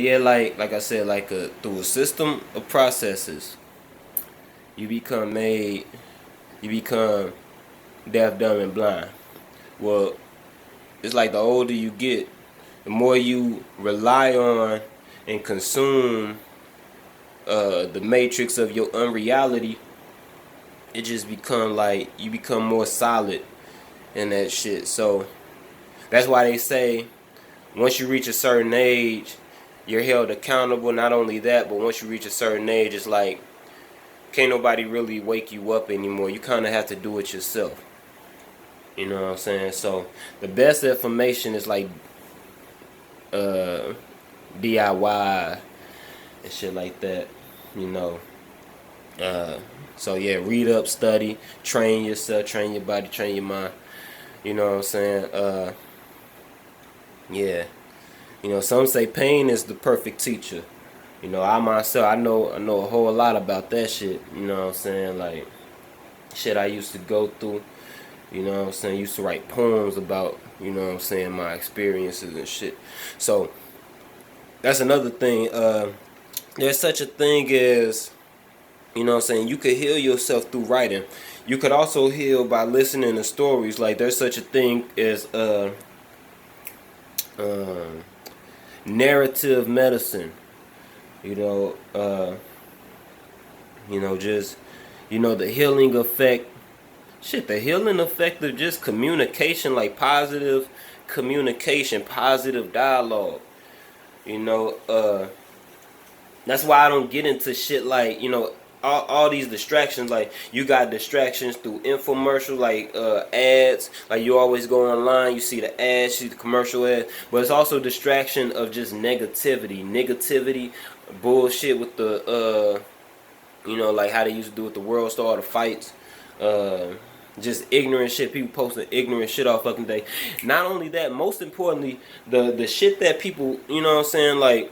Yeah, like I said, through a system of processes, you become made, you become deaf, dumb, and blind. Well, it's like the older you get, the more you rely on and consume the matrix of your unreality. It just become like you become more solid in that shit. So that's why they say once you reach a certain age, you're held accountable. Not only that, but once you reach a certain age, it's like can't nobody really wake you up anymore. You kind of have to do it yourself. You know what I'm saying? So the best information is like uh, DIY and shit like that. You know. Uh, so yeah, read up, study, train yourself, train your body, train your mind. You know what I'm saying? Yeah. You know, some say pain is the perfect teacher. You know, I myself, I know a whole lot about that shit. You know what I'm saying? Like shit I used to go through. You know what I'm saying? Used to write poems about, you know what I'm saying, my experiences and shit. So that's another thing. There's such a thing as, you know what I'm saying, you could heal yourself through writing. You could also heal by listening to stories. Like there's such a thing as um, narrative medicine. You know, just the healing effect. Shit, the healing effect of just communication, like positive communication, positive dialogue. You know, that's why I don't get into shit like, all these distractions. Like you got distractions through infomercial, like ads. Like you always go online, you see the ads, see the commercial ad. But it's also distraction of just negativity, bullshit with the like how they used to do with the world star, the fights. Just ignorant shit. People posting ignorant shit all fucking day. Not only that, most importantly, the shit that people, you know what I'm saying, like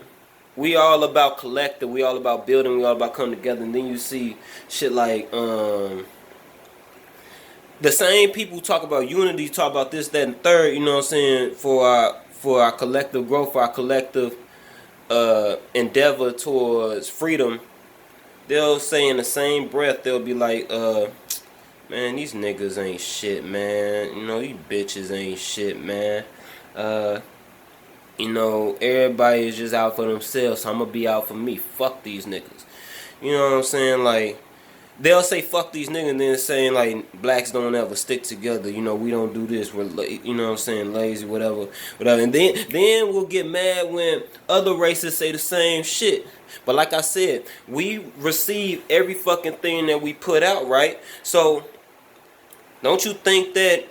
we all about collective, we all about building, we all about coming together, and then you see shit like the same people talk about unity, talk about this, that, and third, you know what I'm saying, for our collective growth, for our collective endeavor towards freedom. They'll say in the same breath, they'll be like, man, these niggas ain't shit, man. You know, these bitches ain't shit, man. Everybody is just out for themselves, so I'm gonna be out for me. Fuck these niggas. You know what I'm saying? Like, they'll say fuck these niggas and then saying, like, blacks don't ever stick together. You know, we don't do this. We're, you know what I'm saying, lazy, whatever. And then we'll get mad when other races say the same shit. But like I said, we receive every fucking thing that we put out, right? So, don't you think that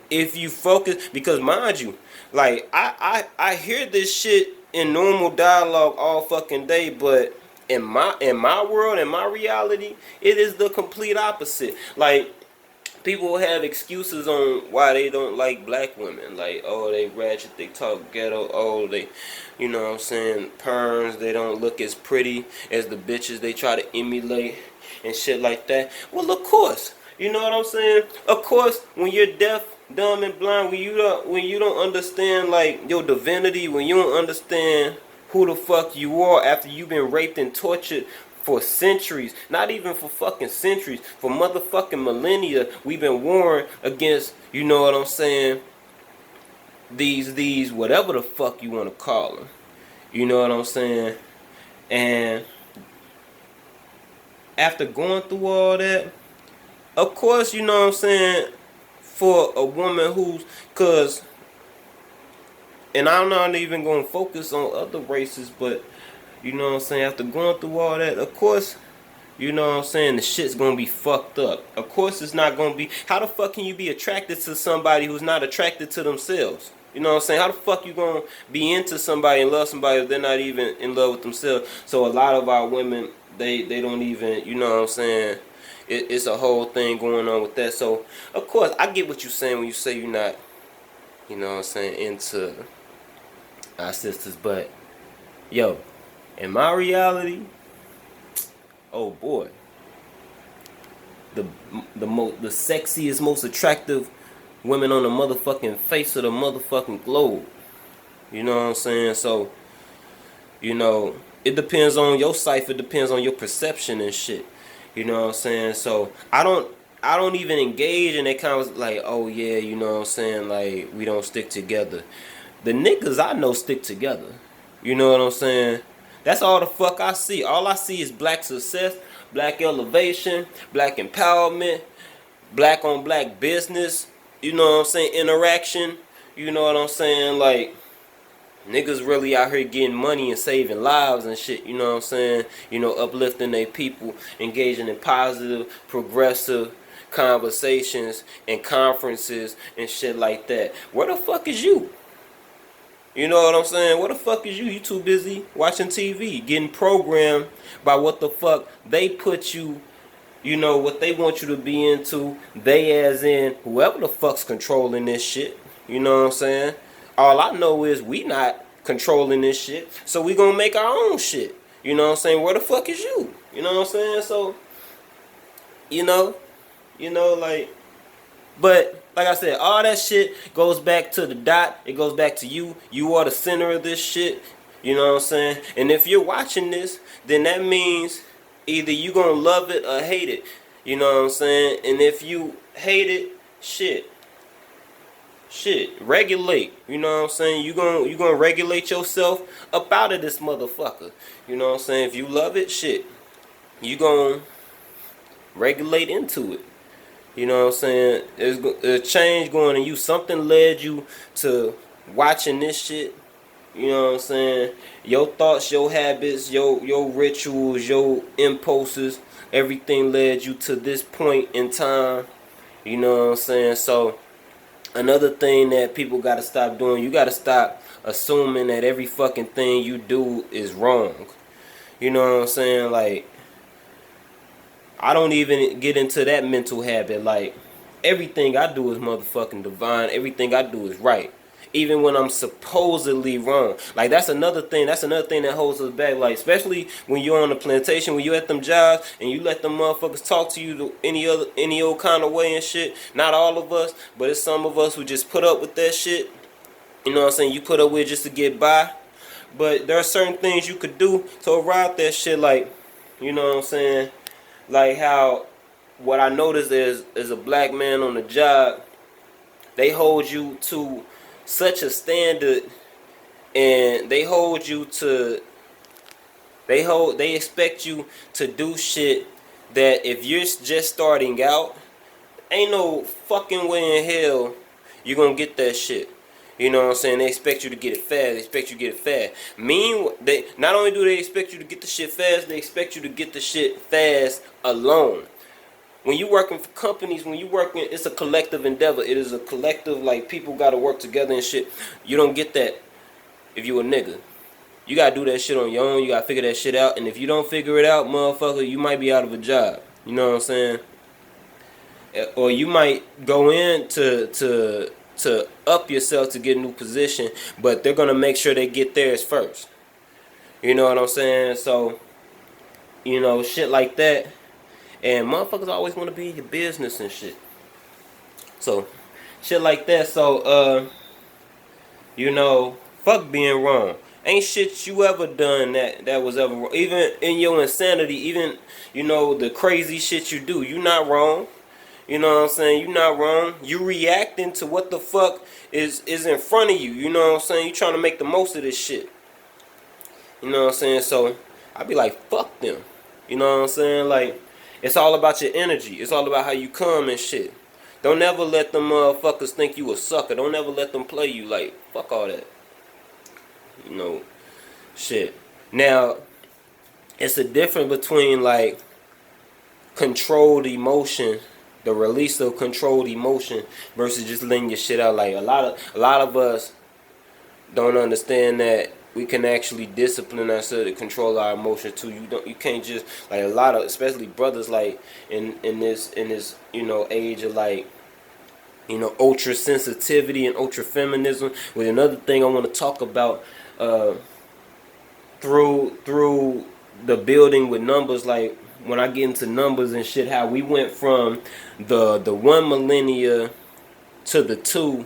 if you focus, because mind you, like I hear this shit in normal dialogue all fucking day, but in my world, in my reality, it is the complete opposite. Like people have excuses on why they don't like black women. Like, oh, they ratchet, they talk ghetto, oh, they, you know what I'm saying, perms, they don't look as pretty as the bitches they try to emulate and shit like that. Well, of course, you know what I'm saying? Of course, when you're deaf, dumb, and blind, when you don't understand like your divinity, when you don't understand who the fuck you are after you've been raped and tortured for centuries, not even for fucking centuries, for motherfucking millennia, we've been warned against, you know what I'm saying, these whatever the fuck you want to call them, you know what I'm saying, and after going through all that, of course, you know what I'm saying, for a woman who's, cause, and I'm not even gonna focus on other races, but you know what I'm saying, after going through all that, of course, you know what I'm saying, the shit's gonna be fucked up. Of course it's not gonna be. How the fuck can you be attracted to somebody who's not attracted to themselves? You know what I'm saying? How the fuck you gonna be into somebody and love somebody if they're not even in love with themselves? So a lot of our women, they don't even, you know what I'm saying, it's a whole thing going on with that. So of course I get what you're saying when you say you're not, you know what I'm saying, into our sisters, but yo, in my reality, oh boy, the the sexiest, most attractive women on the motherfucking face of the motherfucking globe. You know what I'm saying? So You know, it depends on your cipher, it depends on your perception and shit. You know what I'm saying? So I don't even engage in that kind of like, oh yeah, you know what I'm saying, like we don't stick together. The niggas I know stick together. You know what I'm saying? That's all the fuck I see. All I see is black success, black elevation, black empowerment, black on black business, you know what I'm saying, interaction, you know what I'm saying, like, niggas really out here getting money and saving lives and shit, you know what I'm saying, you know, uplifting their people, engaging in positive, progressive conversations and conferences and shit like that. Where the fuck is you? You know what I'm saying? Where the fuck is you? You too busy watching TV, getting programmed by what the fuck they put you, you know, what they want you to be into. They as in whoever the fuck's controlling this shit. You know what I'm saying? All I know is we not controlling this shit. So we gonna make our own shit. You know what I'm saying? Where the fuck is you? You know what I'm saying? So, you know, like, but like I said, all that shit goes back to the dot. It goes back to you. You are the center of this shit. You know what I'm saying? And if you're watching this, then that means either you gonna love it or hate it. You know what I'm saying? And if you hate it, shit, regulate. You know what I'm saying? You gonna regulate yourself up out of this motherfucker. You know what I'm saying? If you love it, shit, you gonna regulate into it. You know what I'm saying? There's a change going in you. Something led you to watching this shit. You know what I'm saying? Your thoughts, your habits, your rituals, your impulses, everything led you to this point in time. You know what I'm saying? So another thing that people gotta stop doing, you gotta stop assuming that every fucking thing you do is wrong. You know what I'm saying? Like, I don't even get into that mental habit. Like, everything I do is motherfucking divine. Everything I do is right. Even when I'm supposedly wrong. Like, that's another thing. That's another thing that holds us back. Like, especially when you're on the plantation, when you at them jobs, and you let them motherfuckers talk to you any old kind of way and shit. Not all of us, but it's some of us who just put up with that shit. You know what I'm saying? You put up with it just to get by. But there are certain things you could do to arrive that shit. Like, you know what I'm saying? Like how, what I noticed is a black man on the job, they hold you to such a standard, and they expect you to do shit that if you're just starting out, ain't no fucking way in hell you're gonna get that shit. You know what I'm saying? They expect you to get it fast. They expect you to get it fast. Meanwhile, they not only do they expect you to get the shit fast, they expect you to get the shit fast alone. When you working for companies, when you working, it's a collective endeavor. It is a collective, like, people gotta work together and shit. You don't get that if you a nigga. You gotta do that shit on your own. You gotta figure that shit out. And if you don't figure it out, motherfucker, you might be out of a job. You know what I'm saying? Or you might go in to up yourself to get a new position, but they're gonna make sure they get theirs first. You know what I'm saying? So, you know, shit like that. And motherfuckers always want to be in your business and shit. So, shit like that. So, you know, fuck being wrong. Ain't shit you ever done that was ever wrong. Even in your insanity, even, you know, the crazy shit you do, you not wrong. You know what I'm saying? You not wrong. You reacting to what the fuck is in front of you. You know what I'm saying? You trying to make the most of this shit. You know what I'm saying? So, I be like, fuck them. You know what I'm saying? Like, it's all about your energy. It's all about how you come and shit. Don't ever let them motherfuckers think you a sucker. Don't ever let them play you. Like, fuck all that. You know, shit. Now, it's a difference between, like, controlled emotion, the release of controlled emotion, versus just letting your shit out. Like, a lot of us don't understand that we can actually discipline ourselves to control our emotions too. You can't just, like, a lot of, especially brothers, like, in this you know, age of, like, you know, ultra sensitivity and ultra feminism. With another thing I want to talk about through the building with numbers, like, when I get into numbers and shit, how we went from the 1 millennia to the 2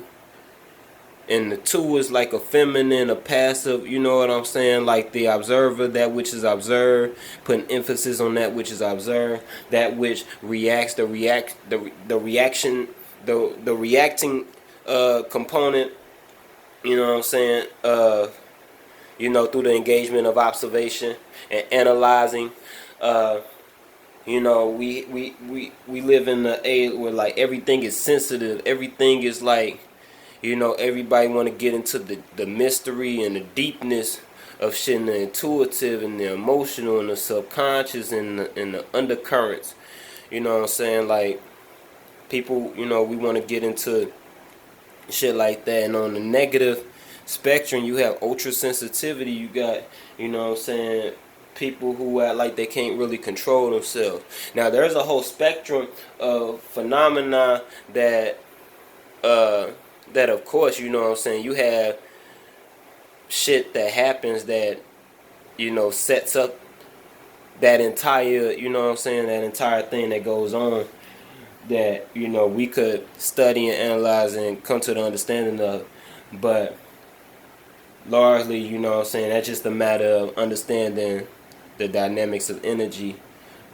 And the two is like a feminine, a passive, you know what I'm saying? Like the observer, that which is observed, putting emphasis on that which is observed, that which reacts, the reaction, the reacting component, you know what I'm saying? You know, through the engagement of observation and analyzing. You know, we live in the age where like everything is sensitive, everything is like, you know, everybody want to get into the mystery and the deepness of shit, and the intuitive and the emotional and the subconscious and the undercurrents. You know what I'm saying? Like, people, you know, we want to get into shit like that. And on the negative spectrum, you have ultra sensitivity. You got, you know what I'm saying, people who act like they can't really control themselves. Now, there's a whole spectrum of phenomena that that of course, you know what I'm saying, you have shit that happens that, you know, sets up that entire, you know what I'm saying, that entire thing that goes on, that, you know, we could study and analyze and come to the understanding of. But largely, you know what I'm saying, that's just a matter of understanding the dynamics of energy,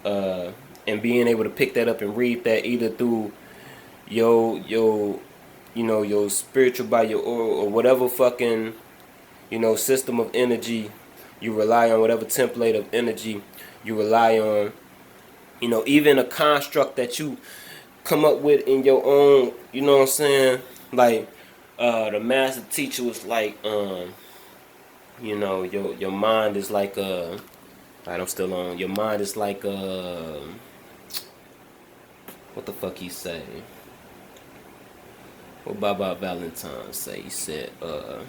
and being able to pick that up and read that either through your you know, your spiritual by your or whatever fucking, you know, system of energy you rely on, whatever template of energy you rely on, you know, even a construct that you come up with in your own, you know what I'm saying, like the master teacher was like, you know, your mind is like I'm still on, your mind is like what the fuck he say? What Baba Valentine say? He said, a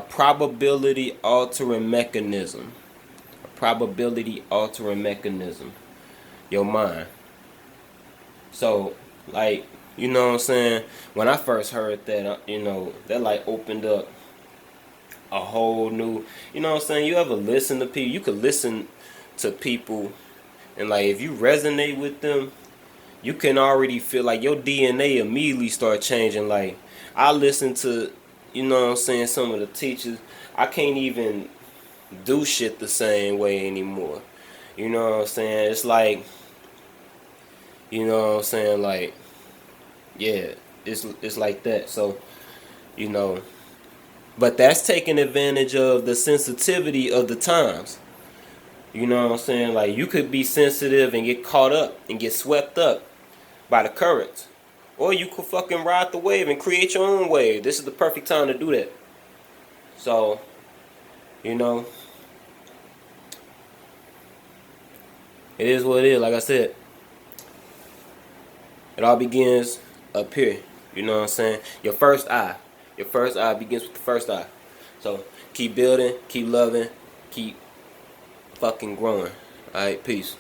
probability altering mechanism. A probability altering mechanism. Your mind. So, like, you know what I'm saying? When I first heard that, you know, that like opened up a whole new, you know what I'm saying? You ever listen to people? You could listen to people, and like if you resonate with them, you can already feel like your DNA immediately start changing. Like, I listen to, you know what I'm saying, some of the teachers, I can't even do shit the same way anymore. You know what I'm saying? It's like, you know what I'm saying, like, yeah, it's like that. So, you know, but that's taking advantage of the sensitivity of the times. You know what I'm saying? Like, you could be sensitive and get caught up and get swept up by the currents. Or you could fucking ride the wave and create your own wave. This is the perfect time to do that. So, you know, it is what it is. Like I said, it all begins up here. You know what I'm saying? Your first eye. Your first eye begins with the first eye. So, keep building, keep loving, keep fucking growing. Alright, peace.